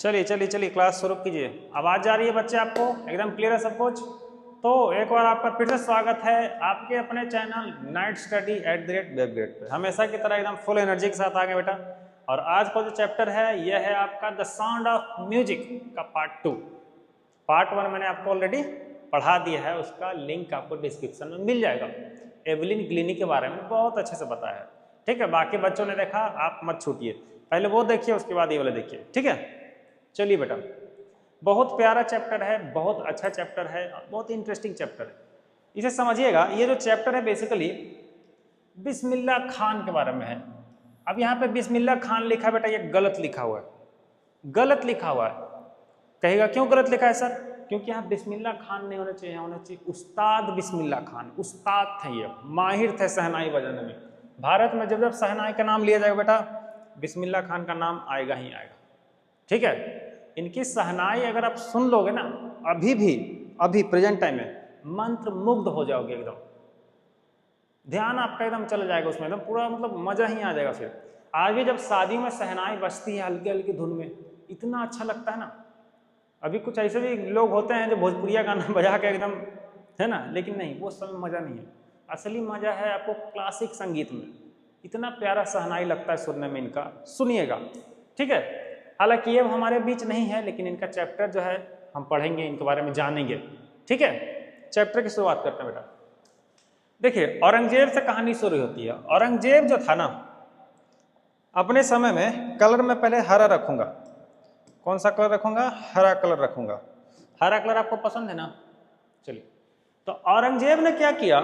चलिए चलिए चलिए क्लास शुरू कीजिए। आवाज़ जा रही है बच्चे आपको? एकदम क्लियर है सब कुछ? तो एक बार आपका फिर से स्वागत है आपके अपने चैनल नाइट स्टडी @वेबग्रेड पे। हमेशा की तरह एकदम फुल एनर्जी के साथ आ गए बेटा। और आज का जो चैप्टर है यह है आपका द साउंड ऑफ म्यूजिक का पार्ट 2। पार्ट 1 मैंने आपको ऑलरेडी पढ़ा दिया है, उसका लिंक आपको डिस्क्रिप्शन में मिल जाएगा। एवलिन ग्लिनी के बारे में बहुत अच्छे से बताया है, ठीक है। बाकी बच्चों ने देखा, आप मत छूटिए, पहले वो देखिए उसके बाद ये वाले देखिए, ठीक है। चलिए बेटा, बहुत प्यारा चैप्टर है, बहुत अच्छा चैप्टर है, बहुत इंटरेस्टिंग चैप्टर है। इसे समझिएगा, ये जो चैप्टर है बेसिकली बिस्मिल्लाह खान के बारे में है। अब यहाँ पे बिस्मिल्लाह खान लिखा है बेटा, ये गलत लिखा हुआ है, गलत लिखा हुआ है। कहेगा क्यों गलत लिखा है सर? क्योंकि यहाँ बिस्मिल्लाह खान नहीं होना चाहिए, होना चाहिए उस्ताद बिस्मिल्लाह खान। उस्ताद थे, ये माहिर थे शहनाई बजाने में। भारत में जब जब शहनाई का नाम लिया जाएगा बेटा, बिस्मिल्लाह खान का नाम आएगा ही आएगा, ठीक है। इनकी शहनाई अगर आप सुन लोगे ना, अभी प्रेजेंट टाइम में मंत्र मुग्ध हो जाओगे एकदम। ध्यान आपका एकदम चला जाएगा उसमें, एकदम पूरा मतलब मजा ही आ जाएगा। फिर आगे जब शादी में शहनाई बजती है हल्की हल्की धुन में, इतना अच्छा लगता है ना। अभी कुछ ऐसे भी लोग होते हैं जो भोजपुरिया गाना बजा के एकदम, है ना, लेकिन नहीं, वो सब मजा नहीं है। असली मजा है आपको क्लासिक संगीत में। इतना प्यारा शहनाई लगता है सुनने में इनका, सुनिएगा, ठीक है। हालांकि ये हमारे बीच नहीं है, लेकिन इनका चैप्टर जो है हम पढ़ेंगे, इनके बारे में जानेंगे, ठीक है। चैप्टर की शुरुआत करते हैं बेटा। देखिए, औरंगजेब से कहानी शुरू होती है। औरंगजेब जो था ना, अपने समय में कलर में पहले हरा रखूंगा। कौन सा कलर रखूंगा? हरा कलर रखूंगा। हरा कलर आपको पसंद है ना? चलिए, तो औरंगजेब ने क्या किया,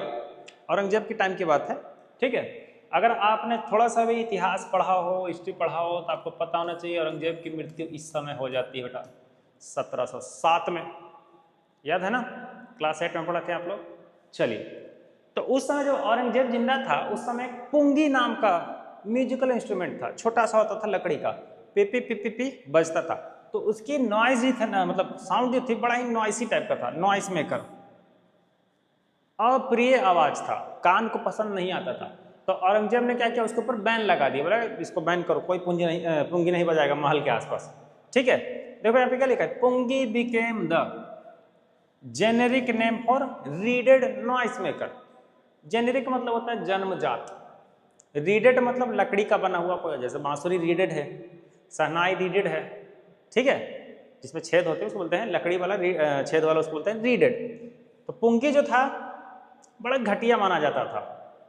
औरंगजेब की टाइम की बात है, ठीक है। अगर आपने थोड़ा सा भी इतिहास पढ़ा हो, हिस्ट्री पढ़ा हो, तो आपको पता होना चाहिए औरंगजेब की मृत्यु इस समय हो जाती है बेटा 1707 में। याद है ना, क्लास 8 में पढ़ा थे आप लोग। चलिए, तो उस समय जब औरंगजेब जिंदा था, उस समय पुंगी नाम का म्यूजिकल इंस्ट्रूमेंट था, छोटा सा होता था लकड़ी का, P P P P P बजता था। तो उसकी नॉइज ही था ना, मतलब साउंड जो थी बड़ा ही नॉइसी टाइप का था, नॉइस मेकर, अप्रिय आवाज था, कान को पसंद नहीं आता था। तो औरंगजेब ने क्या किया, उसके ऊपर बैन लगा दिया, बोला इसको बैन करो, कोई पुंगी नहीं बजाएगा महल के आसपास, ठीक है। देखो यहाँ पे क्या लिखा है, pungi became the generic name for reeded noise maker. Generic मतलब होता है जन्मजात, रीडेड मतलब लकड़ी का बना हुआ कोई, जैसे बांसुरी रीडेड है, शहनाई रीडेड है, ठीक है, जिसमें छेद होते हैं उसको बोलते हैं, लकड़ी वाला छेद वाला उसको बोलते हैं रीडेड। तो पुंगी जो था बड़ा घटिया माना जाता था,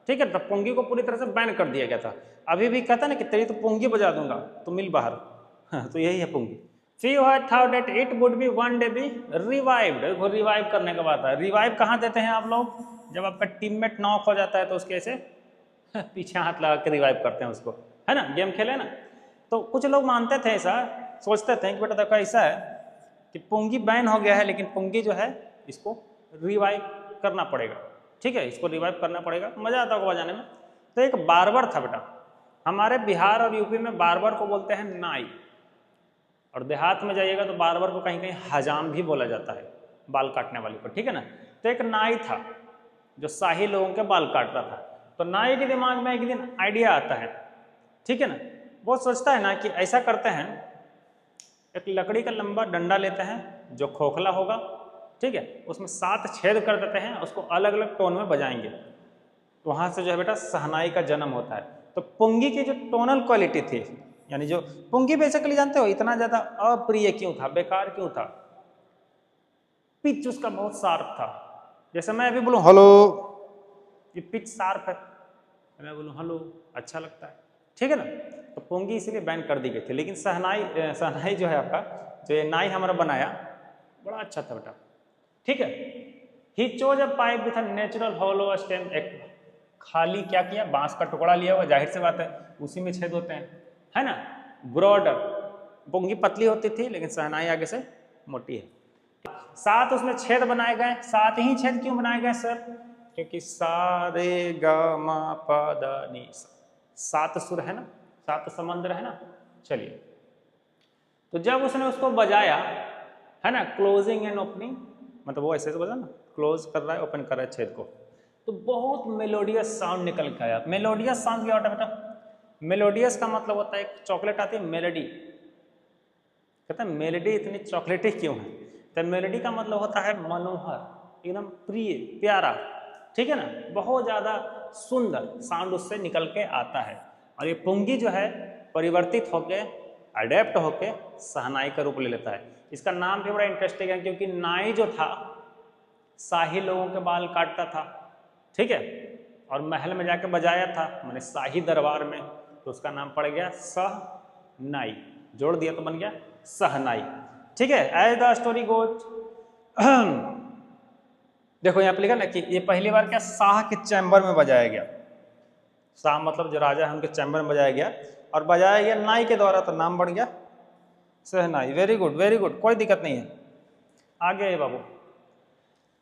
ठीक है। तब पुंगी को पूरी तरह से बैन कर दिया गया था। अभी भी कहता है ना कि तेरी तो पुंगी बजा दूंगा, तो मिल बाहर। हाँ, तो यही है पुंगी। Few had thought that it would be one day be revived। वो रिवाइव करने का बात है। रिवाइव कहाँ देते हैं आप लोग? जब आपका टीममेट नॉक हो जाता है तो उसके ऐसे पीछे हाथ लगा के रिवाइव करते हैं उसको, है ना, गेम खेले ना। तो कुछ लोग मानते थे ऐसा, सोचते थे कि बेटा देखो ऐसा है कि पुंगी बैन हो गया है, लेकिन पुंगी जो है इसको रिवाइव करना पड़ेगा, ठीक है, इसको रिवाइव करना पड़ेगा, मजा आता होगा बजाने में। तो एक बार्बर था बेटा, हमारे बिहार और यूपी में बार्बर को बोलते हैं नाई, और देहात में जाइएगा तो बार्बर को कहीं कहीं हजाम भी बोला जाता है, बाल काटने वाले को, ठीक है ना। तो एक नाई था जो शाही लोगों के बाल काटता था। तो नाई के दिमाग में एक दिन आइडिया आता है, ठीक है ना। वो सोचता है ना कि ऐसा करते हैं, एक लकड़ी का लंबा डंडा लेते हैं जो खोखला होगा, ठीक है, उसमें 7 छेद कर देते हैं, उसको अलग अलग टोन में बजाएंगे। तो वहाँ से जो है बेटा शहनाई का जन्म होता है। तो पुंगी की जो टोनल क्वालिटी थी, यानी जो पुंगी बेसिकली जानते हो इतना ज्यादा अप्रिय क्यों था, बेकार क्यों था? पिच उसका बहुत शार्प था। जैसे मैं अभी बोलूं हेलो, ये पिच शार्प है, मैं बोलूं हेलो, अच्छा लगता है, ठीक है ना। तो पुंगी इसीलिए बैन कर दी गई थी। लेकिन शहनाई जो है आपका, जो ये नाई हमारा बनाया, बड़ा अच्छा था बेटा, ठीक है। He chose a pipe with a natural hollow stem. एक खाली क्या किया, बांस का टुकड़ा लिया हुआ, जाहिर सी बात है उसी में छेद होते हैं, है ना। ब्रॉडर, पुंगी पतली होती थी लेकिन शहनाई आगे से मोटी है। 7 उसमें छेद बनाए गए। 7 ही छेद क्यों बनाए गए सर? क्योंकि सा रे गा मा पा दा नी सा, 7 सुर है ना, 7 समंदर है ना। चलिए, तो जब उसने उसको बजाया, है ना, क्लोजिंग एंड ओपनिंग, मतलब वो ऐसे बजा ना, क्लोज कर रहा है, ओपन कर रहा है छेद को, तो बहुत मेलोडियस साउंड निकल के आया। मेलोडियस साउंड क्या होता है बेटा? मेलोडियस का मतलब होता है, एक चॉकलेट आती है मेलेडी, कहते हैं मेलेडी इतनी चॉकलेटी क्यों है, तो मेलेडी का मतलब होता है मनोहर, एकदम प्रिय, प्यारा, ठीक है ना, बहुत ज़्यादा सुंदर साउंड उससे निकल के आता है। और ये पुंगी जो है परिवर्तित होके, अडेप्ट होके शहनाई का रूप ले लेता है। इसका नाम भी बड़ा इंटरेस्टिंग है, क्योंकि नाई जो था शाही लोगों के बाल काटता था, ठीक है, और महल में जाके बजाया था, मैंने शाही दरबार में, तो उसका नाम पड़ गया सहनाई, जोड़ दिया तो बन गया सहनाई, ठीक है। एज द स्टोरी गोज, देखो यहाँ पे लिखा ना कि ये पहली बार क्या शाह के चैम्बर में बजाया गया, शाह मतलब जो राजा है उनके चैम्बर में बजाया गया, और बजाया गया नाई के द्वारा, तो नाम बढ़ गया shehnai. Very good very good, कोई दिक्कत नहीं है, आगे है बाबू।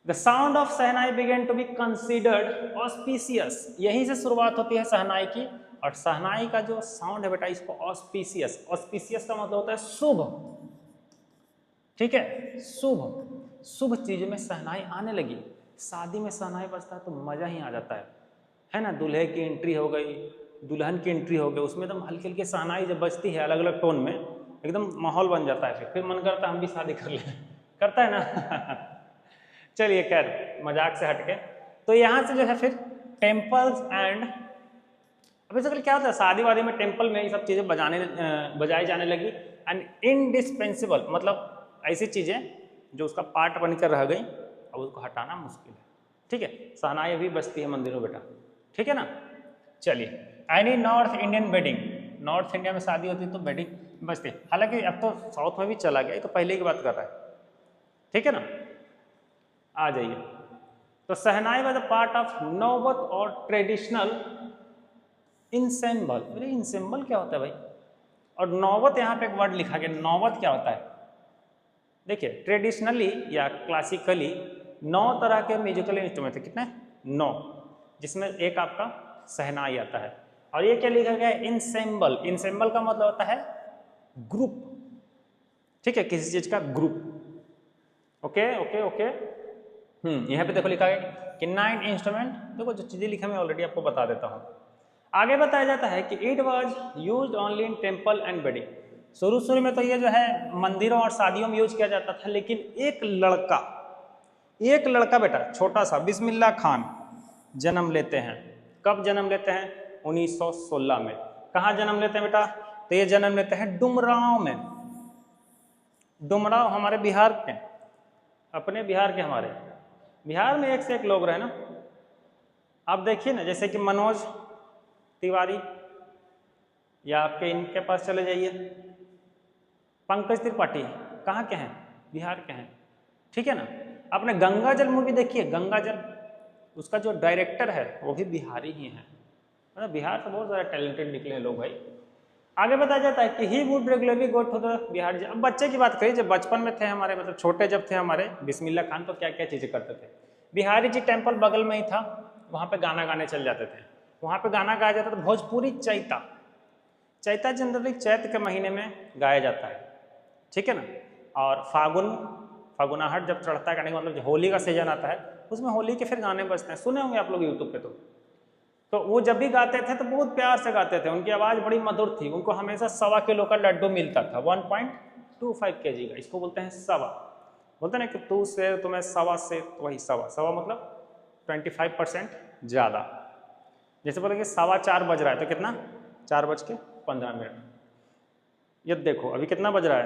The sound of shehnai began to be considered auspicious, यहीं से शुरुआत होती है सहनाई की। और सहनाई का जो साउंड है बेटा, इसको ऑस्पिशियस, ऑस्पिशियस का मतलब होता है शुभ, ठीक है, शुभ, शुभ चीज में सहनाई आने लगी। शादी में सहनाई बजता है तो मजा ही आ जाता है ना। दूल्हे की एंट्री हो गई, दुल्हन की एंट्री हो गई, उसमें एकदम हल्की हल्की सहनाई जब बजती है अलग अलग टोन में, एकदम माहौल बन जाता है, फिर मन करता है हम भी शादी कर लें, करता है ना। चलिए खैर मजाक से हटके, तो यहाँ से जो है फिर टेम्पल्स एंड, बेसिकली क्या होता है शादी वादी में टेम्पल में ये सब चीज़ें बजाई जाने लगी। एंड इनडिस्पेंसिबल मतलब ऐसी चीज़ें जो उसका पार्ट बनकर रह गई, अब उसको हटाना मुश्किल है, ठीक है। शहनाई अभी बजती है मंदिरों बेटा, ठीक है ना। चलिए, any north Indian wedding, north India में शादी होती है तो वेडिंग बजती है, हालांकि अब तो साउथ में भी चला गया, तो पहले की बात कर रहा है, ठीक है ना। आ जाइए, तो शहनाई वाज अ पार्ट ऑफ नौबत और ट्रेडिशनल इंसेम्बल। अरे इंसेम्बल क्या होता है भाई, और नौबत यहाँ पे एक वर्ड लिखा गया, नौबत क्या होता है। देखिए ट्रेडिशनली या क्लासिकली 9 तरह के म्यूजिकल इंस्ट्रूमेंट थे, कितने 9, जिसमें एक आपका शहनाई आता है। और ये क्या लिखा गया है, इंसेम्बल, इंसेम्बल का मतलब होता है ग्रुप, ठीक है, किसी चीज का ग्रुप, ओके ओके ओके। यहाँ पे देखो लिखा गया कि 9 इंस्ट्रूमेंट, देखो जो चीजें लिखा मैं ऑलरेडी आपको बता देता हूँ। आगे बताया जाता है कि it was use only in temple and wedding, शुरू में तो ये जो है मंदिरों और शादियों में यूज किया जाता था, लेकिन एक लड़का बेटा छोटा सा बिस्मिल्लाह खान जन्म लेते हैं। कब जन्म लेते हैं, 1916 में। कहाँ जन्म लेते हैं बेटा, तो ये जन्म लेते हैं डुमरांव में। डुमरांव हमारे बिहार के, अपने बिहार के, हमारे बिहार में एक से एक लोग रहे ना। आप देखिए ना, जैसे कि मनोज तिवारी, या आपके इनके पास चले जाइए पंकज त्रिपाठी, कहाँ के हैं, बिहार के हैं, ठीक है ना। आपने गंगा जल मूवी देखी है, गंगा जल, उसका जो डायरेक्टर है वो भी बिहारी ही है, मतलब बिहार से बहुत ज़्यादा टैलेंटेड निकले हैं लोग भाई। आगे बताया जाता है कि he would regularly go to the Bihar. अब बच्चे की बात करिए, जब बचपन में थे हमारे, मतलब छोटे जब थे हमारे बिस्मिल्लाह खान, तो क्या क्या चीज़ें करते थे। बिहारी जी टेम्पल बगल में ही था, वहाँ पे गाना गाने चल जाते थे। वहाँ पे गाना गाया जाता था भोजपुरी चैता, चैता जनवरी चैत के महीने में गाया जाता है, ठीक है ना। और फागुनाहट जब चढ़ता है, कहने का मतलब जो होली का सीजन आता है, उसमें होली के फिर गाने बजते हैं, सुने होंगे आप लोग यूट्यूब पे। तो वो जब भी गाते थे तो बहुत प्यार से गाते थे, उनकी आवाज़ बड़ी मधुर थी। उनको हमेशा 1.25 किलो का लड्डू मिलता था, 1.25 kg का, इसको बोलते हैं सवा। बोलते हैं ना कि तू से तुम्हें सवा से, तो वही सवा मतलब 25% ज़्यादा। जैसे बोले कि 4:15 बज रहा है, तो कितना 4:15। ये देखो अभी कितना बज रहा है,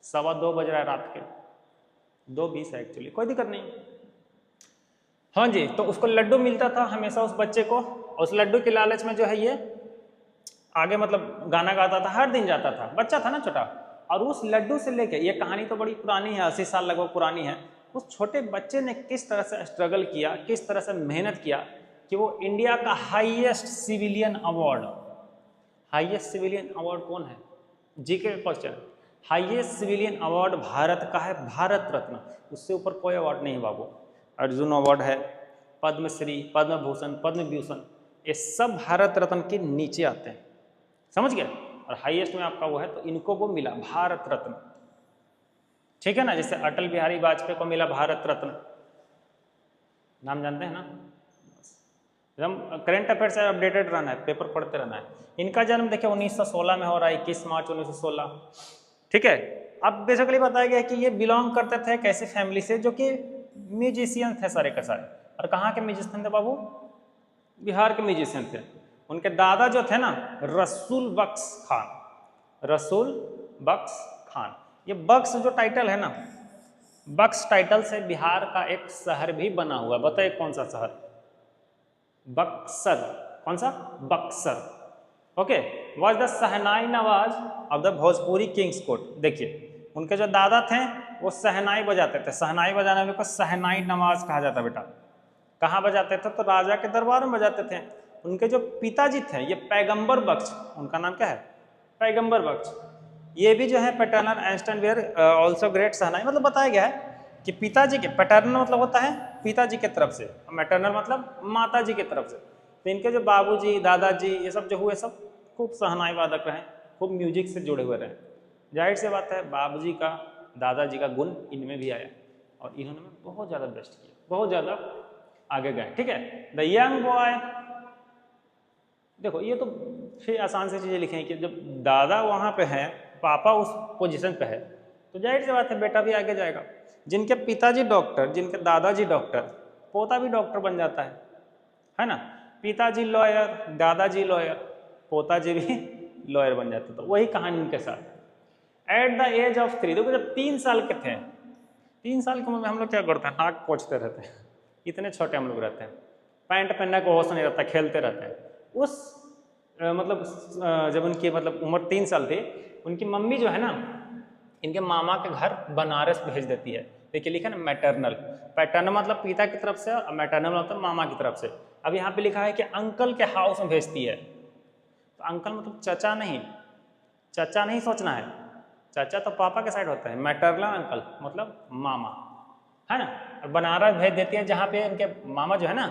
2:15 बज रहा है रात के, 2:20 है एक्चुअली, कोई दिक्कत नहीं। हाँ जी, तो उसको लड्डू मिलता था हमेशा उस बच्चे को, और उस लड्डू के लालच में जो है ये आगे मतलब गाना गाता था, हर दिन जाता था, बच्चा था ना छोटा। और उस लड्डू से लेके, ये कहानी तो बड़ी पुरानी है, 80 साल लगभग पुरानी है। उस छोटे बच्चे ने किस तरह से स्ट्रगल किया, किस तरह से मेहनत किया कि वो इंडिया का highest civilian award, highest civilian award कौन है, GK question, highest civilian award Bharat का है, भारत रत्न, उससे ऊपर कोई अवार्ड नहीं बाबू। अर्जुन अवार्ड है, पद्मश्री, पद्म भूषण, पद्म विभूषण, ये सब भारत रत्न के नीचे आते हैं, समझ गए। और हाईएस्ट में आपका वो है, तो इनको वो मिला भारत रत्न, ठीक है ना। जैसे अटल बिहारी वाजपेयी को मिला भारत रत्न, नाम जानते हैं ना। हम करेंट अफेयर से अपडेटेड रहना है, पेपर पढ़ते रहना है। इनका जन्म देखिए 1916 में हो रहा है, 21 मार्च 1916। ठीक है। अब बेसिकली बताया गया कि ये बिलोंग करते थे कैसे फैमिली से, जो कि म्यूजिशियन थे सारे के सारे। और कहाँ के म्यूजिशियन थे बाबू? बिहार के म्यूजिशियन थे। उनके दादा जो थे ना रसूल बख्श खान, रसूल बख्श खान। ये बख्श जो टाइटल है ना, बख्श टाइटल से बिहार का एक शहर भी बना हुआ है। बताइए कौन सा शहर? बक्सर। कौन सा? Buxar. Okay. Was the shehnai Nawaz of the Bhojpuri Kings court. देखिए उनके जो दादा थे वो शहनाई बजाते थे। शहनाई बजाने वाले को शहनाई नवाज कहा जाता बेटा। कहाँ बजाते थे? तो राजा के दरबार में बजाते थे। उनके जो पिताजी थे ये पैगंबर बख्श, उनका नाम क्या है? पैगंबर बख्श। ये भी जो है पैटर्नर एंस्टन वेयर ऑल्सो ग्रेट शहनाई। मतलब बताया गया है कि पिताजी के, पैटर्नल मतलब होता है पिताजी के तरफ से, मैटरनल मतलब माता जी के तरफ से। तो इनके जो बाबूजी दादाजी ये सब जो हुए सब खूब शहनाई वादक रहे, खूब म्यूजिक से जुड़े हुए रहे। जाहिर सी बात है बाबूजी का दादाजी का गुण इनमें भी आया और इन्होंने बहुत ज़्यादा बेस्ट किया, बहुत ज़्यादा आगे गए। ठीक है। द यंग बॉय, देखो ये तो फिर आसान से चीज़ें लिखें कि जब दादा वहाँ पे हैं, पापा उस पोजीशन पे है, तो जाहिर सी बात है बेटा भी आगे जाएगा। जिनके पिताजी डॉक्टर, जिनके दादाजी डॉक्टर, पोता भी डॉक्टर बन जाता है ना। पिताजी लॉयर, दादाजी लॉयर, पोताजी भी लॉयर बन जाते। तो वही कहानी इनके साथ। एट द एज ऑफ 3, देखो जब 3 साल के थे, 3 साल की उम्र में हम लोग क्या करते हैं? नाक पोंछते रहते हैं, इतने छोटे हम लोग रहते हैं, पैंट पहनने को होश नहीं रहता, खेलते रहते हैं। उस मतलब जब उनकी मतलब उम्र 3 साल थी, उनकी मम्मी जो है ना इनके मामा के घर बनारस भेज देती है। देखिए लिखा ना मैटरनल, पैटर्नल मतलब पिता की तरफ से और मैटरनल मतलब मामा की तरफ से। अब यहाँ पे लिखा है कि अंकल के हाउस में भेजती है। तो अंकल मतलब चचा नहीं, चचा नहीं सोचना है, चाचा तो पापा के साइड होता है, मैटरनल अंकल मतलब मामा, है ना। और बनारस भेज देती है जहाँ पे उनके मामा जो है ना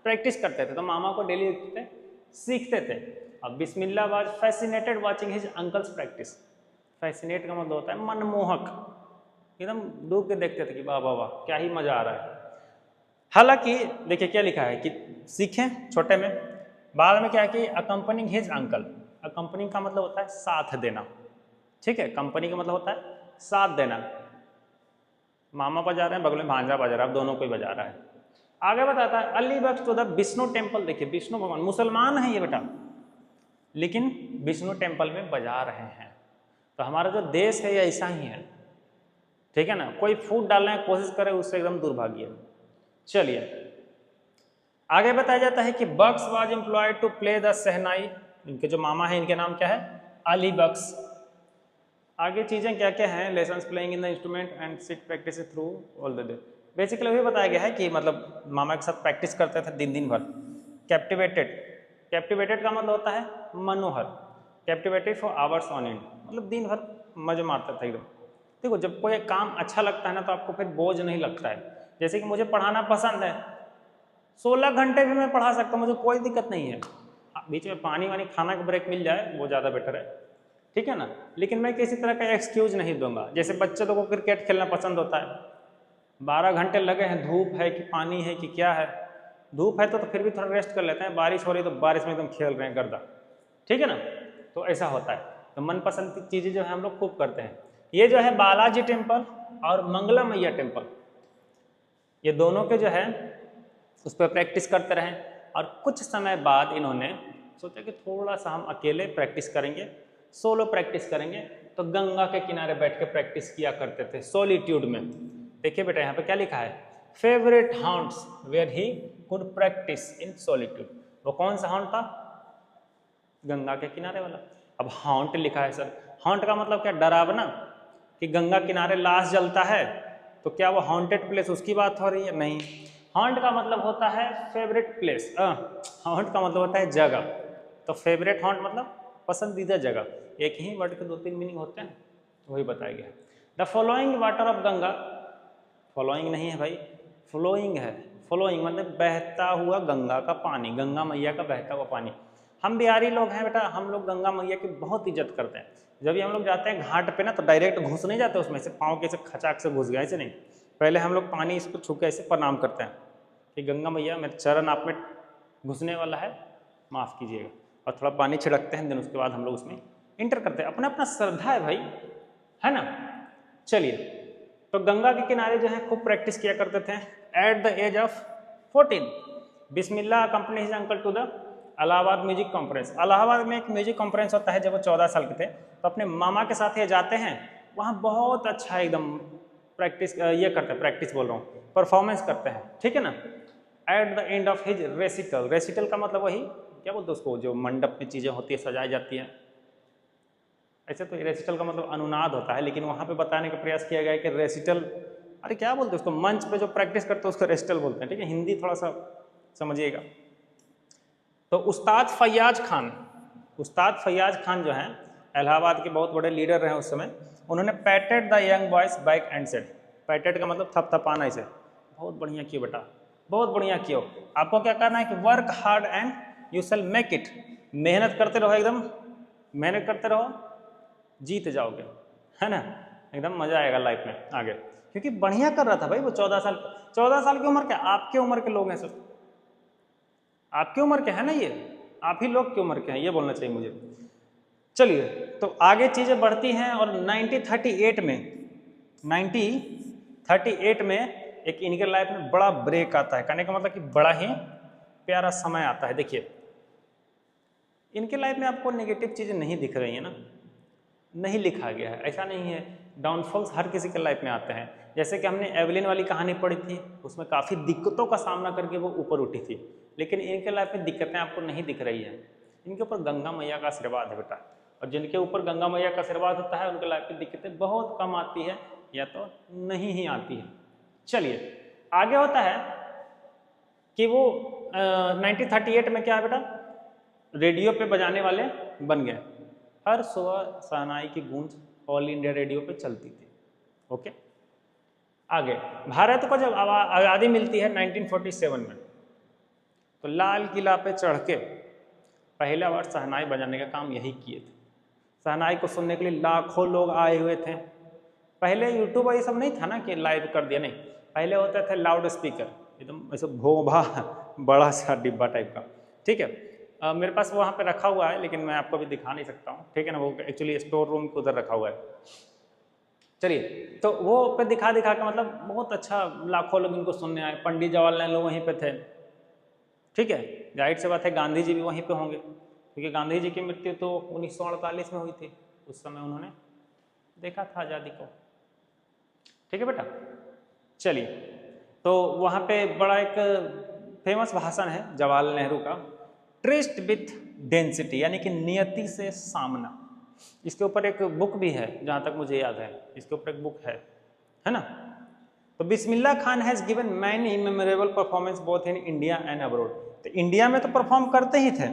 प्रैक्टिस करते थे, तो मामा को डेली सीखते थे। अब Bismillah was fascinated watching his uncles practice. Fascinate का मतलब होता है मनमोहक, एकदम डूब के देखते थे कि वाह वाह वाह क्या ही मजा आ रहा है। हालांकि देखिए क्या लिखा है कि सीखें छोटे में, बाद में क्या है कि अकम्पनिंग हिज अंकल। अकम्पनिंग का मतलब होता है साथ देना, ठीक है। कंपनी का मतलब होता है साथ देना। मामा बजा रहे हैं, बगल में भांजा बजा रहा है, अब दोनों को ही बजा रहा है। आगे बताता है अली बख्श टू द विष्णु टेम्पल। देखिए विष्णु भगवान, मुसलमान है ये बेटा, लेकिन विष्णु टेम्पल में बजा रहे हैं। तो हमारा जो देश है ये ऐसा ही है, ठीक है ना। कोई फूट डालने की कोशिश करे उससे एकदम दुर्भाग्य। चलिए आगे बताया जाता है कि Bakhsh was employed to play the shehnai. इनके जो मामा है इनके नाम क्या है? अली बख्श। आगे चीज़ें क्या क्या हैं? Lessons playing in the instrument and sit practice through all the day. Basically वही बताया गया है कि मतलब मामा के साथ प्रैक्टिस करते थे दिन भर। कैप्टिवेटेड, कैप्टिवेटेड का मतलब होता है मनोहर, captivated for hours on end, मतलब दिन भर मजे मारता था एकदम। देखो जब कोई काम अच्छा लगता है ना तो आपको फिर बोझ नहीं लगता है। जैसे कि मुझे पढ़ाना पसंद है, 16 घंटे भी मैं पढ़ा सकता हूँ, मुझे कोई दिक्कत नहीं है। बीच में पानी वानी खाना का ब्रेक मिल जाए वो ज़्यादा बेटर है, ठीक है ना। लेकिन मैं किसी तरह का एक्सक्यूज नहीं दूंगा। जैसे बच्चे लोगों को क्रिकेट खेलना पसंद होता है, 12 घंटे लगे हैं, धूप है कि पानी है कि क्या है, धूप है तो फिर भी थोड़ा रेस्ट कर लेते हैं, बारिश हो रही है तो बारिश में एकदम खेल रहे हैं गर्दा, ठीक है ना। तो ऐसा होता है। तो मनपसंद की चीज़ें जो है हम लोग खूब करते हैं। ये जो है बालाजी टेम्पल और मंगला मैया टेम्पल, ये दोनों के जो है उस पर प्रैक्टिस करते रहें। और कुछ समय बाद इन्होंने सोचा कि थोड़ा सा हम अकेले प्रैक्टिस करेंगे, सोलो प्रैक्टिस करेंगे। तो गंगा के किनारे बैठ के प्रैक्टिस किया करते थे सॉलिट्यूड में। देखिए बेटा यहाँ पे क्या लिखा है? Favourite hounds where he could practise in solitude. वो कौन सा हाउंड था? गंगा के किनारे वाला। अब हाउंट लिखा है सर, हाउंट का मतलब क्या? डरावना, कि गंगा किनारे लाश जलता है तो क्या वो हॉन्टेड प्लेस उसकी बात हो रही है? नहीं। हॉन्ट का मतलब होता है फेवरेट प्लेस, हॉन्ट का मतलब होता है जगह। तो फेवरेट हॉन्ट मतलब पसंदीदा जगह। एक ही वर्ड के 2-3 मीनिंग होते हैं, वही बताया गया। The following water of Ganga, following नहीं है भाई, फ्लोइंग है। फ्लोइंग मतलब बहता हुआ गंगा का पानी, गंगा मैया का बहता हुआ पानी। हम बिहारी लोग हैं बेटा, हम लोग गंगा मैया की बहुत इज्जत करते हैं। जब भी हम लोग जाते हैं घाट पे ना तो डायरेक्ट घुस नहीं जाते उसमें से, पाँव के से खचाक से घुस गए, ऐसे नहीं। पहले हम लोग पानी इसको छू के ऐसे प्रणाम करते हैं कि गंगा मैया मेरे चरण आप में घुसने वाला है, माफ़ कीजिएगा, और थोड़ा पानी छिड़कते हैं। दिन उसके बाद हम लोग उसमें इंटर करते हैं। अपना अपना श्रद्धा है भाई, है ना। चलिए, तो गंगा के किनारे जो है खूब प्रैक्टिस किया करते थे। At the age of 14 Bismillah accompany his uncle to the Allahabad music conference. Allahabad में एक म्यूजिक कॉन्फ्रेंस होता है। जब वो 14 साल के थे तो अपने मामा के साथ ये जाते हैं, वहाँ बहुत अच्छा एकदम प्रैक्टिस ये करते हैं, प्रैक्टिस बोल रहा हूँ, परफॉर्मेंस करते हैं, ठीक है ना। At the end of his recital, recital का मतलब वही क्या बोलते हैं उसको, जो मंडप में चीज़ें होती है सजाई जाती हैं, ऐसे तो रेसिटल का मतलब अनुनाद होता है, लेकिन वहाँ पे बताने का प्रयास किया गया है कि रेसिटल, अरे क्या बोलते हैं उसको, मंच पे जो प्रैक्टिस करते हैं उसको रेसिटल बोलते हैं, ठीक है, हिंदी थोड़ा सा समझिएगा। तो उस्ताद फैयाज खान जो हैं इलाहाबाद के बहुत बड़े लीडर रहे उस समय, उन्होंने पैटेड the young boys back and said, पैटेड का मतलब थपथपाना, इसे बहुत बढ़िया कियो बेटा, बहुत बढ़िया कियो, आपको क्या करना है कि work hard and you shall make it, मेहनत करते रहो, एकदम मेहनत करते रहो, जीत जाओगे, है ना, एकदम मजा आएगा लाइफ में आगे, क्योंकि बढ़िया कर रहा था भाई वो 14 साल की उम्र के, आपके उम्र के लोग हैं सब, आपके उम्र के हैं ना, ये आप ही लोग की उम्र के हैं, ये बोलना चाहिए मुझे। चलिए, तो आगे चीजें बढ़ती हैं और 1938 में एक इनके लाइफ में बड़ा ब्रेक आता है, कहने का मतलब कि बड़ा ही प्यारा समय आता है। देखिए, इनके लाइफ में आपको नेगेटिव चीजें नहीं दिख रही है ना, नहीं लिखा गया है, ऐसा नहीं है, डाउनफॉल्स हर किसी के लाइफ में आते हैं। जैसे कि हमने एवलिन वाली कहानी पढ़ी थी, उसमें काफ़ी दिक्कतों का सामना करके वो ऊपर उठी थी, लेकिन इनके लाइफ में दिक्कतें आपको नहीं दिख रही हैं, इनके ऊपर गंगा मैया का आशीर्वाद है बेटा, और जिनके ऊपर गंगा मैया का आशीर्वाद होता है उनके लाइफ में दिक्कतें बहुत कम आती है या तो नहीं ही आती है। चलिए, आगे होता है कि वो 1938 में क्या है बेटा, रेडियो पे बजाने वाले बन गए, हर सुबह शहनाई की गूंज ऑल इंडिया रेडियो पे चलती थी। ओके, आगे भारत को जब आज़ादी मिलती है 1947 में, तो लाल किला पे चढ़ के पहला बार शहनाई बजाने का काम यही किए थे। शहनाई को सुनने के लिए लाखों लोग आए हुए थे। पहले यूट्यूब ये सब नहीं था ना कि लाइव कर दिया, नहीं, पहले होते थे लाउड स्पीकर, एकदम ऐसे भोभा बड़ा सा डिब्बा टाइप का, ठीक है। मेरे पास वहाँ पे रखा हुआ है, लेकिन मैं आपको भी दिखा नहीं सकता हूँ, ठीक है ना, वो एक्चुअली स्टोर रूम के उधर रखा हुआ है। चलिए, तो वो पे दिखा के मतलब बहुत अच्छा, लाखों लोग इनको सुनने आए, पंडित जवाहरलाल नेहरू वहीं पे थे, ठीक है, जाहिर सी बात है गांधी जी भी वहीं पे होंगे, क्योंकि गांधी जी की मृत्यु तो 1948 में हुई थी, उस समय उन्होंने देखा था आज़ादी को, ठीक है बेटा। चलिए, तो वहाँ पे बड़ा एक फेमस भाषण है जवाहरलाल नेहरू का, ट्रिस्ट विथ डेंसिटी, यानी कि नियति से सामना, इसके ऊपर एक बुक भी है जहाँ तक मुझे याद है, इसके ऊपर एक बुक है ना। तो Bismillah Khan has given many memorable performance both in India and abroad, तो इंडिया में तो परफॉर्म करते ही थे,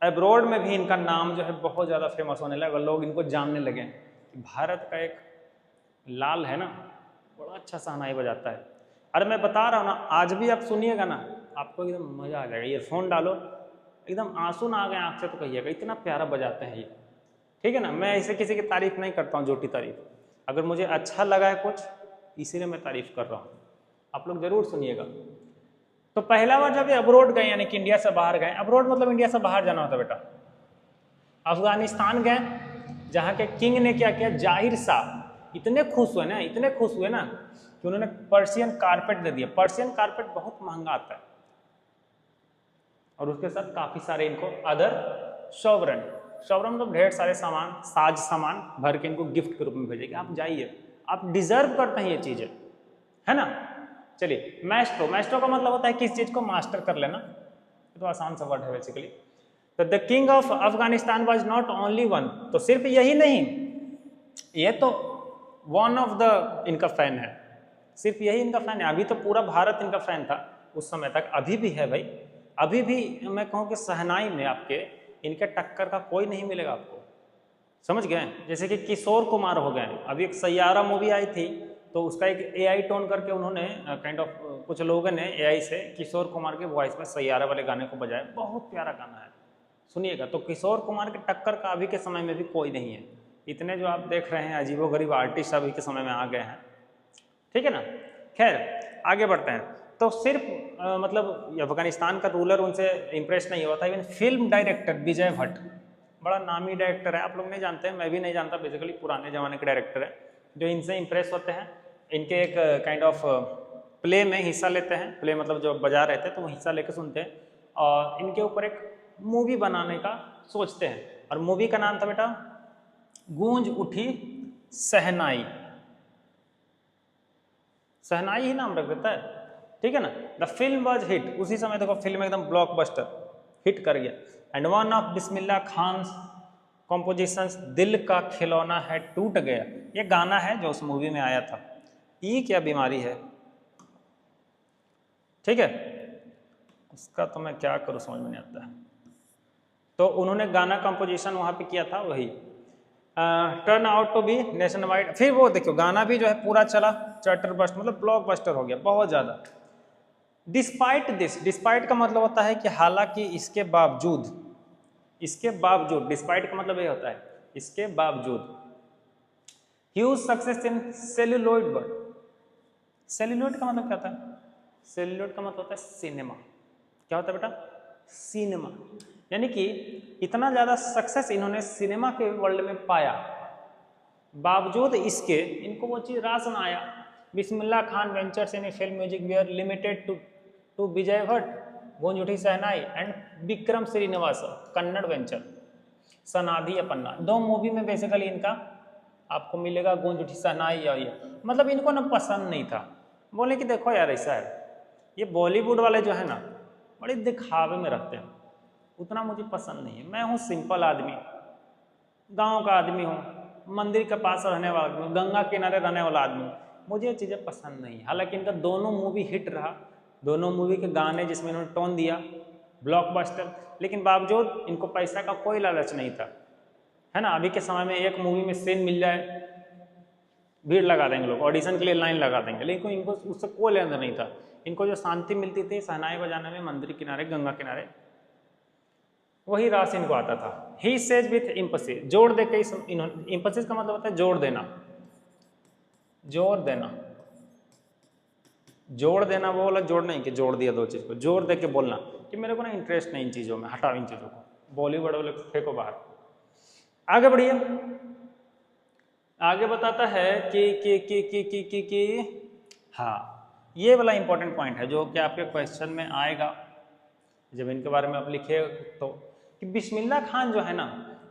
अब्रॉड में भी इनका नाम जो है बहुत ज़्यादा फेमस होने लगा, लोग इनको जानने लगे कि भारत का एक लाल है ना, बड़ा अच्छा शहनाई बजाता है। अरे मैं बता रहा हूँ ना, आज भी आप सुनिएगा ना, आपको एकदम मज़ा आ जाएगा, ईयरफोन डालो, एकदम आंसू ना आ गए आँख से तो कहिएगा इतना प्यारा बजाते हैं ये, ठीक है ना। मैं ऐसे किसी की तारीफ नहीं करता हूँ, झूठी तारीफ, अगर मुझे अच्छा लगा है कुछ इसीलिए मैं तारीफ कर रहा हूँ, आप लोग जरूर सुनिएगा। तो पहला बार जब ये अब्रोड गए, यानी कि इंडिया से बाहर गए, अब्रोड मतलब इंडिया से बाहर जाना होता बेटा, अफगानिस्तान गए, जहाँ के किंग ने क्या किया, जाहिर शाह इतने खुश हुए ना कि उन्होंने पर्शियन कारपेट दे दिया। पर्शियन कारपेट बहुत महंगा आता है, और उसके साथ काफ़ी सारे इनको अदर सॉवरेन मतलब ढेर सारे सामान, साज सामान भर के इनको गिफ्ट के रूप में भेजेंगे, आप जाइए, आप डिजर्व करते हैं ये चीज़ें, है ना। चलिए, मैस्ट्रो का मतलब होता है किस चीज़ को मास्टर कर लेना, ये तो आसान सा वर्ड है बेसिकली। तो the king of Afghanistan was not only one, तो सिर्फ यही नहीं, ये तो वन ऑफ द इनका फैन है, सिर्फ यही इनका फैन है, अभी तो पूरा भारत इनका फैन था उस समय तक, अभी भी है भाई, अभी भी मैं कहूँ कि शहनाई में आपके इनके टक्कर का कोई नहीं मिलेगा आपको, समझ गए। जैसे कि किशोर कुमार हो गए, अभी एक सैयारा मूवी आई थी, तो उसका एक एआई टोन करके उन्होंने काइंड ऑफ कुछ लोगों ने एआई से किशोर कुमार के वॉइस में सैयारा वाले गाने को बजाया, बहुत प्यारा गाना है, सुनिएगा। तो किशोर कुमार के टक्कर का अभी के समय में भी कोई नहीं है, इतने जो आप देख रहे हैं अजीबोगरीब आर्टिस्ट अभी के समय में आ गए हैं, ठीक है ना। खैर आगे बढ़ते हैं, तो सिर्फ मतलब अफगानिस्तान का रूलर उनसे इम्प्रेस नहीं हुआ था, इवन फिल्म डायरेक्टर विजय भट्ट, बड़ा नामी डायरेक्टर है, आप लोग नहीं जानते हैं, मैं भी नहीं जानता, बेसिकली पुराने ज़माने के डायरेक्टर है जो इनसे इम्प्रेस होते हैं, इनके एक काइंड ऑफ प्ले में हिस्सा लेते हैं, प्ले मतलब जो बजा रहे थे तो वो हिस्सा लेकर सुनते हैं और इनके ऊपर एक मूवी बनाने का सोचते हैं। और मूवी का नाम था बेटा गूंज उठी शहनाई, शहनाई ही नाम रख देता है, ठीक है ना। द फिल्म वॉज हिट, उसी समय देखो फिल्म एकदम ब्लॉकबस्टर हिट कर गया। And one of Bismillah Khan's compositions Dil Ka खिलौना है टूट गया, ये गाना है जो उस मूवी में आया था। ये क्या बीमारी है, ठीक है, उसका तो मैं क्या करूँ समझ में नहीं आता है। तो उन्होंने गाना कंपोजिशन वहाँ पे किया था, वही turn out to be nationwide. फिर वो देखो गाना भी जो है पूरा चला, चार्टर बस्ट मतलब ब्लॉकबस्टर हो गया बहुत ज़्यादा। डिस्पाइट दिस, डिस्पाइट का मतलब होता है कि हालांकि, इसके बावजूद, इसके बावजूद, डिस्पाइट का मतलब ये होता है इसके बावजूद। ह्यूज सक्सेस इन सेल्यूलोइड वर्ड, सेल्यूलोइड का मतलब क्या होता है, सेल्यूलोइड का मतलब होता है सिनेमा। क्या होता है बेटा, सिनेमा, यानी कि इतना ज़्यादा सक्सेस इन्होंने सिनेमा के वर्ल्ड में पाया, बावजूद इसके इनको वो चीज़ रास न आया। Bismillah Khan ventures in a film music where limited to Vijay Bhatt, Goonj Uthi Shehnai and Vikram Srinivas Kannada venture, Sanadhi Appanna, दो मूवी में बेसिकली इनका आपको मिलेगा गूंज उठी शहनाई। और ये मतलब इनको ना पसंद नहीं था, बोले कि देखो यार ऐसा है, ये बॉलीवुड वाले जो है ना बड़े दिखावे में रखते हैं, उतना मुझे पसंद नहीं है। मैं हूँ सिंपल आदमी, गांव का आदमी हूँ, मंदिर के पास रहने वाला आदमी, गंगा किनारे रहने वाला आदमी, मुझे ये चीज़ें पसंद नहीं है। हालांकि इनका दोनों मूवी हिट रहा, दोनों मूवी के गाने जिसमें इन्होंने टोन दिया ब्लॉकबस्टर, लेकिन बावजूद इनको पैसा का कोई लालच नहीं था, है ना। अभी के समय में एक मूवी में सीन मिल जाए भीड़ लगा देंगे लोग, ऑडिशन के लिए लाइन लगा देंगे, लेकिन इनको उससे कोई लेना नहीं था। इनको जो शांति मिलती थी शहनाई बजाने में, मंदिर किनारे, गंगा किनारे, वही रास इनको आता था। ही सेज विथ इम्पसिस, जोड़ दे के, इम्पसिस का मतलब होता है जोड़ देना, जोड़ देना, जोड़ देना वो वाला जोड़ नहीं कि जोड़ दिया दो चीज़ को, जोड़ दे के बोलना कि मेरे को ना इंटरेस्ट नहीं इन चीज़ों में, हटाओ इन चीज़ों को, बॉलीवुड वाले फेंको बाहर। आगे बढ़िए, आगे बताता है कि हाँ, ये वाला इंपॉर्टेंट पॉइंट है जो कि आपके क्वेश्चन में आएगा जब इनके बारे में आप लिखे, तो कि बिस्मिल्लाह खान जो है ना,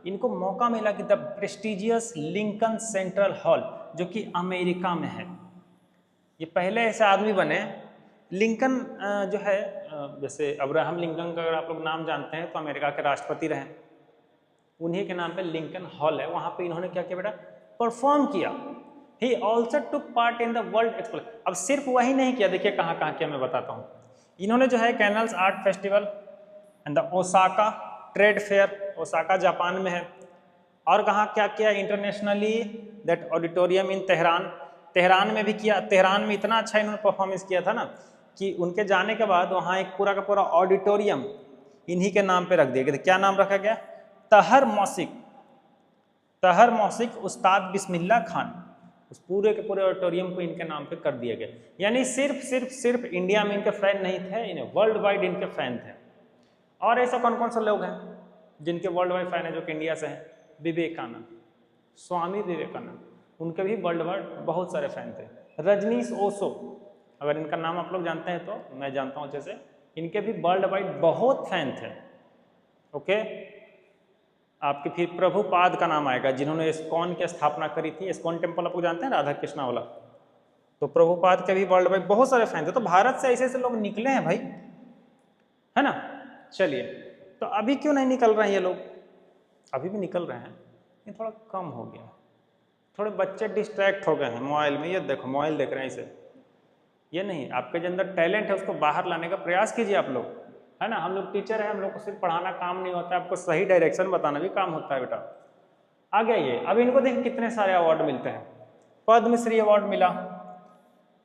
इनको मौका मिला कि the prestigious Lincoln central hall, जो कि अमेरिका में है, ये पहले ऐसे आदमी बने। लिंकन जो है, जैसे अब्राहम लिंकन का अगर आप लोग नाम जानते हैं तो अमेरिका के राष्ट्रपति रहे, उन्हीं के नाम पे लिंकन हॉल है, वहाँ पे इन्होंने क्या किया बेटा, परफॉर्म किया। He also took part in the world explore. अब सिर्फ वही नहीं किया, देखिए कहाँ कहाँ किया मैं बताता हूँ। इन्होंने जो है canals art festival and the Osaka trade fair, Osaka Japan में है, और कहाँ क्या किया, internationally that auditorium in Tehran, Tehran में भी किया। तेहरान में इतना अच्छा इन्होंने परफॉर्मेंस किया था ना कि उनके जाने के बाद वहाँ एक पूरा का पूरा ऑडिटोरियम इन्हीं के नाम पे रख दिया गया। क्या नाम रखा गया, तहर मौसिक, तहर मौसिक उस्ताद बिस्मिल्लाह खान, उस पूरे के पूरे ऑडिटोरियम को इनके नाम पे कर दिया गया। यानी सिर्फ इंडिया में इनके फैन नहीं थे, इन्हें वर्ल्ड वाइड इनके फैन थे। और ऐसा कौन कौन से लोग हैं जिनके वर्ल्ड वाइड फैन है जो कि इंडिया से हैं, विवेकानंद, स्वामी विवेकानंद, उनके भी वर्ल्ड वाइड बहुत सारे फैन थे। रजनीश ओशो, अगर इनका नाम आप लोग जानते हैं तो मैं जानता हूँ अच्छे से, इनके भी वर्ल्ड वाइड बहुत फैन थे। ओके, आपके फिर प्रभुपाद का नाम आएगा, जिन्होंने इस्कॉन की स्थापना करी थी। इस्कॉन टेम्पल आप लोग जानते हैं, राधा कृष्णा वाला, तो प्रभुपाद के भी वर्ल्ड वाइड बहुत सारे फैन थे। तो भारत से ऐसे ऐसे लोग निकले हैं भाई, है ना। चलिए, तो अभी क्यों नहीं निकल रहे हैं ये लोग, अभी भी निकल रहे हैं, ये थोड़ा कम हो गया, थोड़े बच्चे डिस्ट्रैक्ट हो गए हैं मोबाइल में। ये देखो मोबाइल देख रहे हैं इसे, ये नहीं, आपके जो अंदर टैलेंट है उसको बाहर लाने का प्रयास कीजिए आप लोग, है ना। हम लोग टीचर हैं, हम लोग को सिर्फ पढ़ाना काम नहीं होता है, आपको सही डायरेक्शन बताना भी काम होता है बेटा। आगे आइए, अब इनको देखिए कितने सारे अवार्ड मिलते हैं। पद्मश्री अवार्ड मिला,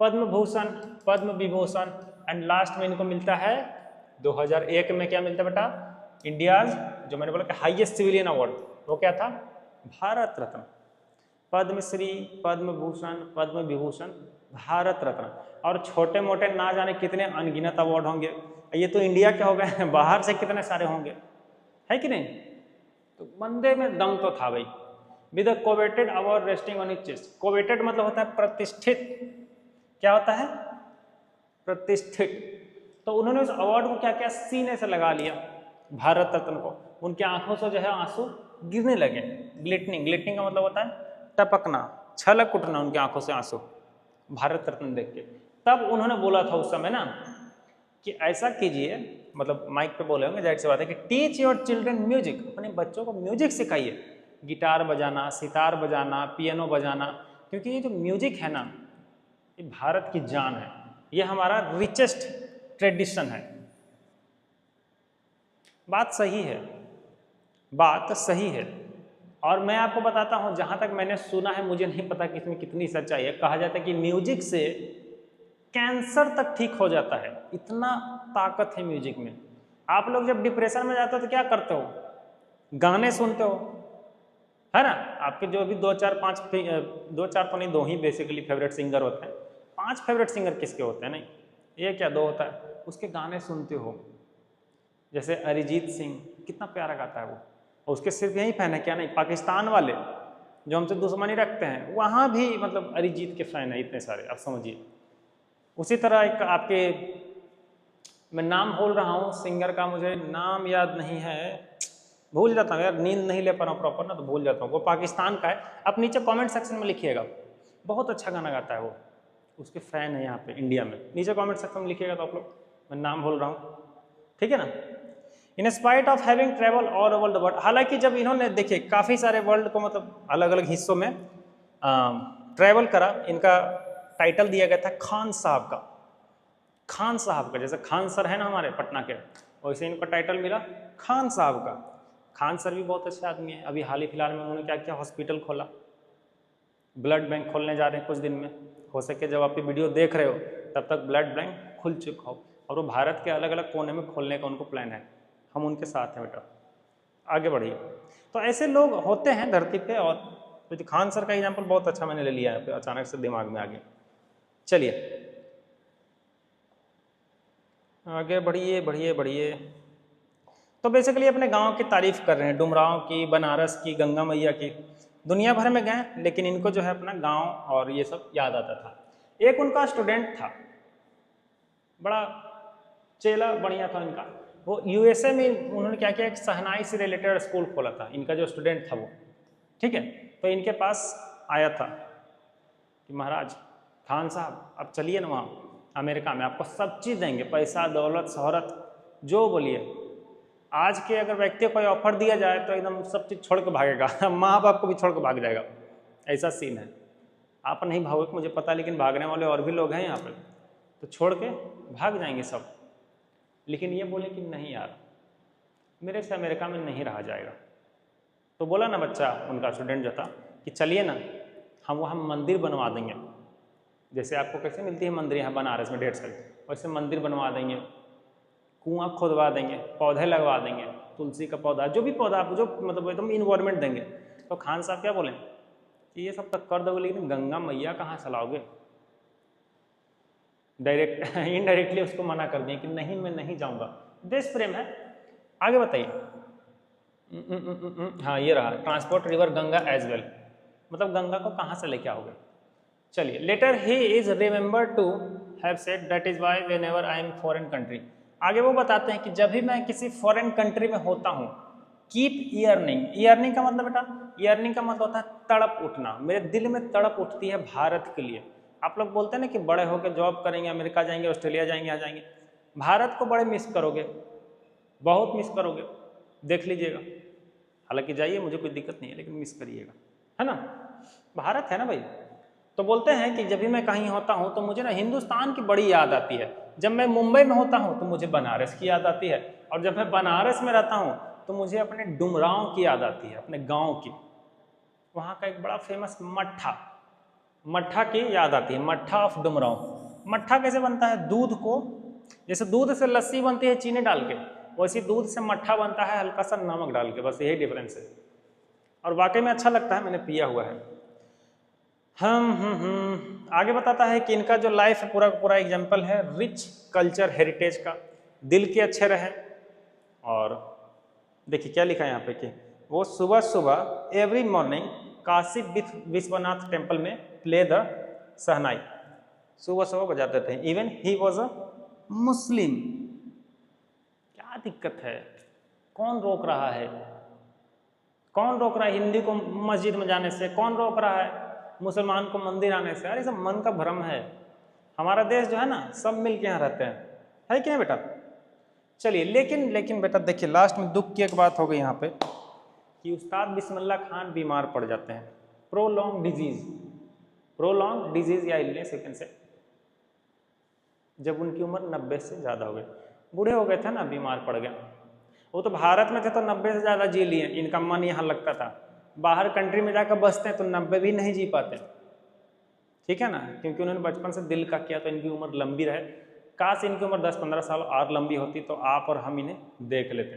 पद्म भूषण, पद्म विभूषण, एंड लास्ट में इनको मिलता है 2001 में क्या मिलता है बेटा, इंडियाज, जो मैंने बोला कि हाईएस्ट सिविलियन अवार्ड, वो क्या था, भारत रत्न। पद्मश्री, पद्म भूषण, पद्म विभूषण, भारत रत्न, और छोटे मोटे ना जाने कितने अनगिनत अवार्ड होंगे। ये तो इंडिया के हो गए, बाहर से कितने सारे होंगे, है कि नहीं। तो बंदे में दम तो था भाई। With a coveted award resting on his chest. Coveted मतलब होता है प्रतिष्ठित। क्या होता है? प्रतिष्ठित। तो उन्होंने उस अवार्ड को क्या किया, सीने से लगा लिया, भारत रत्न को। उनकी आंखों से जो है आंसू गिरने लगे। ग्लिटनिंग, ग्लिटनिंग का मतलब होता है टपकना, छलक उठना उनकी आंखों से आंसू भारत रत्न देख के। तब उन्होंने बोला था उस समय ना कि ऐसा कीजिए, मतलब माइक पे बोले होंगे, जाहिर सी बात है कि टीच योर चिल्ड्रन म्यूजिक, अपने बच्चों को म्यूजिक सिखाइए, गिटार बजाना, सितार बजाना, पियानो बजाना, क्योंकि ये जो म्यूजिक है ना, ये भारत की जान है, ये हमारा रिचेस्ट ट्रेडिशन है। बात सही है, बात सही है। और मैं आपको बताता हूं, जहां तक मैंने सुना है, मुझे नहीं पता कि इसमें कितनी सच्चाई है, कहा जाता है कि म्यूजिक से कैंसर तक ठीक हो जाता है, इतना ताकत है म्यूजिक में। आप लोग जब डिप्रेशन में जाते हो तो क्या करते हो? गाने सुनते हो, है ना? आपके जो भी दो चार तो नहीं, दो ही बेसिकली फेवरेट सिंगर होते हैं। 5 फेवरेट सिंगर किसके होते हैं? नहीं, एक या 2 होता है, उसके गाने सुनते हो। जैसे अरिजीत सिंह, कितना प्यारा गाता है वो, और उसके सिर्फ यही फैन है क्या? नहीं, पाकिस्तान वाले जो हमसे दुश्मनी रखते हैं, वहाँ भी मतलब अरिजीत के फैन है इतने सारे, आप समझिए। उसी तरह एक आपके, मैं नाम भूल रहा हूँ सिंगर का, मुझे नाम याद नहीं है, भूल जाता हूँ यार, नींद नहीं ले पा रहा हूँ प्रॉपर ना, तो भूल जाता हूँ। वो पाकिस्तान का है। आप नीचे कमेंट सेक्शन में लिखिएगा, बहुत अच्छा गाना गाता है वो, उसके फैन है यहाँ पे इंडिया में। नीचे कमेंट सेक्शन में लिखिएगा तो आप लोग, मैं नाम भूल रहा हूँ, ठीक है ना। In spite of having travel all over the world, हालांकि जब इन्होंने देखिए काफ़ी सारे वर्ल्ड को मतलब अलग अलग हिस्सों में ट्रैवल करा, इनका टाइटल दिया गया था खान साहब का। खान साहब का, जैसे खान सर है ना हमारे पटना के, वैसे इनका टाइटल मिला खान साहब का। खान सर भी बहुत अच्छे आदमी है। अभी हाल ही फिलहाल में उन्होंने क्या किया, हॉस्पिटल खोला, ब्लड बैंक खोलने जा रहे हैं कुछ दिन में। हो सके जब आप ये वीडियो देख रहे हो तब तक ब्लड बैंक खुल चुका हो, और वो भारत के अलग अलग कोने में खोलने का उनको प्लान है। हम उनके साथ हैं बेटा, आगे बढ़िए। तो ऐसे लोग होते हैं धरती पे, और तो खान सर का एग्जाम्पल बहुत अच्छा मैंने ले लिया है, अचानक से दिमाग में आ गया। चलिए आगे बढ़िए बढ़िए बढ़िए। तो बेसिकली अपने गांव की तारीफ कर रहे हैं, डुमरांव की, बनारस की, गंगा मैया की। दुनिया भर में गए, लेकिन इनको जो है अपना गांव और ये सब याद आता था। एक उनका स्टूडेंट था, बड़ा चेला बढ़िया था इनका। वो यूएसए में उन्होंने क्या किया, एक शहनाई से रिलेटेड स्कूल खोला था। इनका जो स्टूडेंट था वो, ठीक है, तो इनके पास आया था कि महाराज खान साहब आप चलिए ना वहाँ अमेरिका में, आपको सब चीज़ देंगे, पैसा, दौलत, शोहरत, जो बोलिए। आज के अगर व्यक्ति को कोई ऑफर दिया जाए तो एकदम सब चीज़ छोड़ के भागेगा, माँ बाप को भी छोड़ के भाग जाएगा, ऐसा सीन है। आप नहीं भागोगे मुझे पता, लेकिन भागने वाले और भी लोग हैं यहाँ पे, तो छोड़ के भाग जाएंगे सब। लेकिन ये बोले कि नहीं यार, मेरे से अमेरिका में नहीं रहा जाएगा। तो बोला ना बच्चा, उनका स्टूडेंट जो था, कि चलिए ना हम वहाँ मंदिर बनवा देंगे, जैसे आपको कैसे मिलती है मंदिर यहाँ बनारस में 1.5 साल, वैसे मंदिर बनवा देंगे, कुआं खुदवा देंगे, पौधे लगवा देंगे, तुलसी का पौधा, जो भी पौधा आप जो मतलब एकदम इन्वायरमेंट देंगे। तो खान साहब क्या बोले कि ये सब तक कर दोगे, लेकिन गंगा मैया कहाँ चलाओगे? डायरेक्ट इनडायरेक्टली उसको मना कर दिए कि नहीं मैं नहीं जाऊँगा। देश प्रेम है। आगे बताइए। हाँ ये रहा, transport river Ganga as well, मतलब गंगा को कहाँ से लेके आओगे। चलिए, later he is remember to have said that is why whenever I am foreign country. आगे वो बताते हैं कि जब भी मैं किसी फॉरेन कंट्री में होता हूँ, कीप ईयरनिंग। ईयरनिंग का मतलब बेटा, ईयरनिंग का मतलब होता है तड़प उठना। मेरे दिल में तड़प उठती है भारत के लिए। आप लोग बोलते हैं ना कि बड़े होकर जॉब करेंगे, अमेरिका जाएंगे, ऑस्ट्रेलिया जाएंगे, यहाँ जाएंगे, भारत को बड़े मिस करोगे, बहुत मिस करोगे, देख लीजिएगा। हालांकि जाइए, मुझे कोई दिक्कत नहीं है, लेकिन मिस करिएगा, है ना। भारत है ना भाई। तो बोलते हैं कि जब भी मैं कहीं होता हूँ तो मुझे ना हिंदुस्तान की बड़ी याद आती है। जब मैं मुंबई में होता हूँ तो मुझे बनारस की याद आती है, और जब मैं बनारस में रहता हूँ तो मुझे अपने डुमरांव की याद आती है, अपने गांव की। वहाँ का एक बड़ा फेमस मट्ठा, मट्ठा की याद आती है, मट्ठा ऑफ डुमरांव। मट्ठा कैसे बनता है? दूध को, जैसे दूध से लस्सी बनती है चीनी डाल के, वैसे दूध से मट्ठा बनता है हल्का सा नमक डाल के, बस यही डिफरेंस है। और वाकई में अच्छा लगता है, मैंने पिया हुआ है। आगे बताता है कि इनका जो लाइफ है पूरा पूरा एग्जाम्पल है रिच कल्चर हेरिटेज का। दिल के अच्छे रहे, और देखिए क्या लिखा है यहाँ पे कि वो सुबह सुबह every morning Kashi Vishwanath temple में प्ले द शहनाई, सुबह सुबह बजाते थे। इवन ही वॉज अ मुस्लिम। क्या दिक्कत है? कौन रोक रहा है? कौन रोक रहा है हिंदी को मस्जिद में जाने से? कौन रोक रहा है मुसलमान को मंदिर आने से? अरे सब मन का भ्रम है। हमारा देश जो है ना, सब मिल के यहाँ रहते हैं, है कि नहीं बेटा? चलिए, लेकिन बेटा देखिए, लास्ट में दुख की एक बात हो गई यहाँ पे कि उस्ताद बिस्मिल्लाह खान बीमार पड़ जाते हैं। प्रोलॉन्ग डिजीज या इलनेस यू कैन से, जब उनकी उम्र 90 से ज़्यादा हो गई। बूढ़े हो गए थे ना, बीमार पड़ गया। वो तो भारत में थे तो 90 से ज़्यादा जी लिए, इनका मन यहाँ लगता था। बाहर कंट्री में जाकर बसते हैं तो 90 भी नहीं जी पाते, ठीक है ना, क्योंकि उन्होंने बचपन से दिल का किया तो इनकी उम्र लंबी रहे। काश इनकी उम्र 10-15 साल और लंबी होती तो आप और हम इन्हें देख लेते,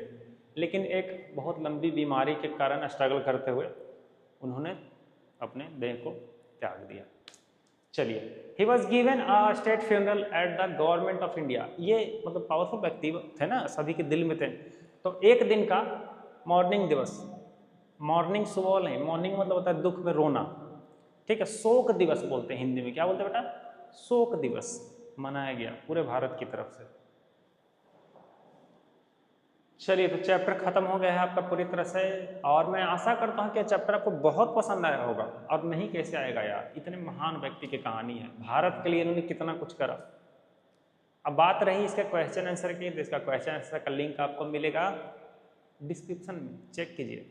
लेकिन एक बहुत लंबी बीमारी के कारण स्ट्रगल करते हुए उन्होंने अपने देह को त्याग दिया। चलिए, he was given a state funeral at the government of India. ये मतलब पावरफुल व्यक्ति थे ना, सभी के दिल में थे। तो एक दिन का मॉर्निंग दिवस, मॉर्निंग सुबह नहीं, मॉर्निंग मतलब होता है दुख में रोना, ठीक है, शोक दिवस बोलते हैं हिंदी में। क्या बोलते हैं बेटा? शोक दिवस मनाया गया पूरे भारत की तरफ से। चलिए, तो चैप्टर खत्म हो गया है आपका पूरी तरह से, और मैं आशा करता हूँ कि चैप्टर आपको बहुत पसंद आया होगा। और नहीं कैसे आएगा यार, इतने महान व्यक्ति की कहानी है, भारत के लिए इन्होंने कितना कुछ करा। अब बात रही इसके क्वेश्चन आंसर की, तो इसका क्वेश्चन आंसर का लिंक आपको मिलेगा डिस्क्रिप्शन में, चेक कीजिए।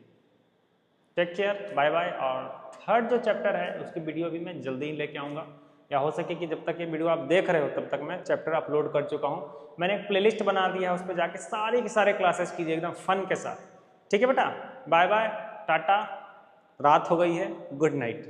Take care, bye bye. और थर्ड जो चैप्टर है उसकी वीडियो भी मैं जल्दी ही लेके आऊँगा, या हो सके कि जब तक ये वीडियो आप देख रहे हो तब तक मैं चैप्टर अपलोड कर चुका हूँ। मैंने एक प्लेलिस्ट बना दिया है, उस पर जाके सारे के सारे क्लासेस कीजिए एकदम फन के साथ। ठीक है बेटा, बाय बाय, टाटा, रात हो गई है, गुड नाइट।